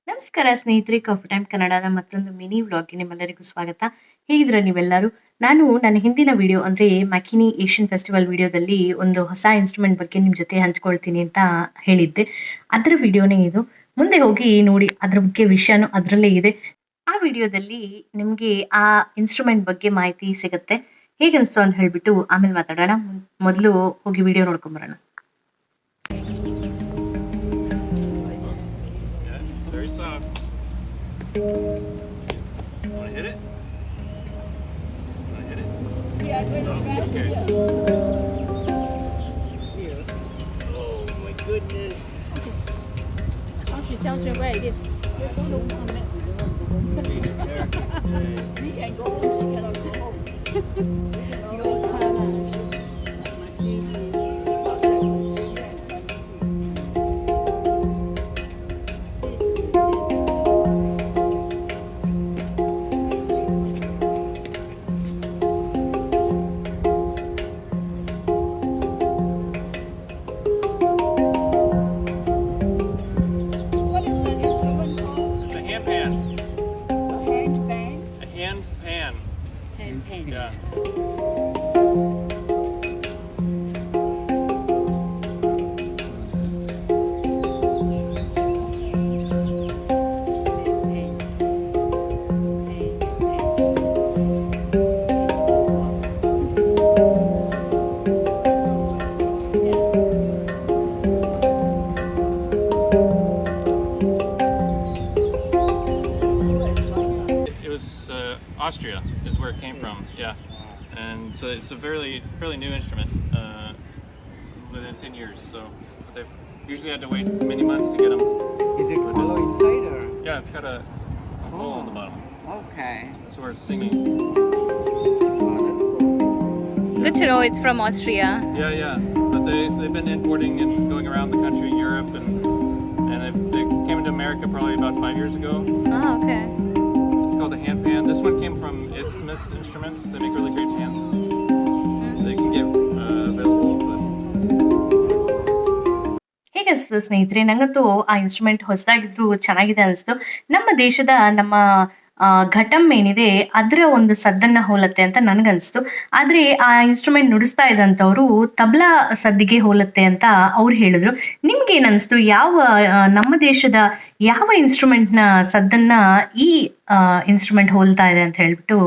ನಮಸ್ಕಾರ ಸ್ನೇಹಿತರೆ, coffee time ಕನ್ನಡದ ಮತ್ತೊಂದು ಮಿನಿ ವ್ಲಾಗ್ಗೆ ನಿಮ್ಮೆಲ್ಲರಿಗೂ ಸ್ವಾಗತ. ಹೇಗಿದ್ದೀರಾ ನೀವೆಲ್ಲರೂ? ನಾನು ನನ್ನ ಹಿಂದಿನ ವಿಡಿಯೋ ಅಂದರೆ ಮ್ಯಾಕಿನಿ ಏಷ್ಯನ್ ಫೆಸ್ಟಿವಲ್ ವಿಡಿಯೋದಲ್ಲಿ ಒಂದು ಹೊಸ ಇನ್ಸ್ಟ್ರೂಮೆಂಟ್ ಬಗ್ಗೆ ನಿಮ್ಮ ಜೊತೆ ಹಂಚ್ಕೊಳ್ತೀನಿ ಅಂತ ಹೇಳಿದ್ದೆ. ಅದರ ವಿಡಿಯೋನೇ ಇದು. ಮುಂದೆ ಹೋಗಿ ನೋಡಿ, ಅದರ ಬಗ್ಗೆ ವಿಷಯನೂ ಅದರಲ್ಲೇ ಇದೆ. ಆ ವಿಡಿಯೋದಲ್ಲಿ ನಿಮಗೆ ಆ ಇನ್ಸ್ಟ್ರೂಮೆಂಟ್ ಬಗ್ಗೆ ಮಾಹಿತಿ ಸಿಗುತ್ತೆ. ಹೇಗನ್ನಿಸ್ತು ಅಂತ ಹೇಳಿಬಿಟ್ಟು ಆಮೇಲೆ ಮಾತಾಡೋಣ. ಮೊದಲು ಹೋಗಿ ವಿಡಿಯೋ ನೋಡ್ಕೊಂಬರೋಣ. Very soft. Want to hit it? Want to hit it? Yeah, No? Okay. Oh my goodness. As long as she tells you where it is. He can go home, she cannot go home. He goes What is that instrument called? It's a hand pan. A hand pan? A hand pan. Hand pan. Yeah. It was Austria is where it came from. Yeah. And so it's a fairly new instrument. Within 10 years. So they've usually had to wait many months to get them. Is it hollow inside or? Yeah, it's got a hole on the bottom. Okay. That's where it's singing. Oh, that's cool. Good to know it's from Austria. Yeah. But they've been importing and going around the country, Europe, and they came into America probably about 5 years ago. Oh, okay. It's called a hand pan. This one came from Isthmus Instruments. They make really great pans. They can get available. But ಹೇಗನ್ನಿಸ್ತು ಸ್ನೇಹಿತರೆ? ನಂಗಂತೂ ಆ instrument ಹೊಸದಾಗಿದ್ರು ಚೆನ್ನಾಗಿದೆ ಅನಿಸ್ತು. ನಮ್ಮ ದೇಶದ ನಮ್ಮ ಘಟಂ ಏನಿದೆ ಅದರ ಒಂದು ಸದ್ದನ್ನ ಹೋಲುತ್ತೆ ಅಂತ ನನಗನ್ನಿಸ್ತು. ಆದರೆ ಆ ಇನ್ಸ್ಟ್ರೂಮೆಂಟ್ ನುಡಿಸ್ತಾ ಇದ್ದಂಥವ್ರು ತಬಲಾ ಸದ್ದಿಗೆ ಹೋಲುತ್ತೆ ಅಂತ ಅವ್ರು ಹೇಳಿದ್ರು. ನಿಮ್ಗೇನು ಅನಿಸ್ತು? ನಮ್ಮ ದೇಶದ ಯಾವ ಇನ್ಸ್ಟ್ರೂಮೆಂಟ್ನ ಸದ್ದನ್ನ ಈ ಇನ್ಸ್ಟ್ರೂಮೆಂಟ್ ಹೋಲ್ತಾ ಇದೆ ಅಂತ ಹೇಳ್ಬಿಟ್ಟು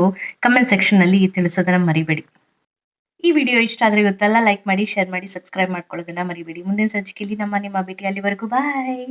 ಕಮೆಂಟ್ ಸೆಕ್ಷನ್ನಲ್ಲಿ ತಿಳಿಸೋದನ್ನ ಮರಿಬೇಡಿ. ಈ ವಿಡಿಯೋ ಇಷ್ಟ ಆದರೆ ಗೊತ್ತಲ್ಲ, ಲೈಕ್ ಮಾಡಿ, ಶೇರ್ ಮಾಡಿ, ಸಬ್ಸ್ಕ್ರೈಬ್ ಮಾಡ್ಕೊಳ್ಳೋದನ್ನ ಮರಿಬೇಡಿ. ಮುಂದಿನ ಸಂಚಿಕೆಯಲ್ಲಿ ನಿಮ್ಮ ಭೇಟಿ. ಅಲ್ಲಿವರೆಗೂ ಬಾಯ್.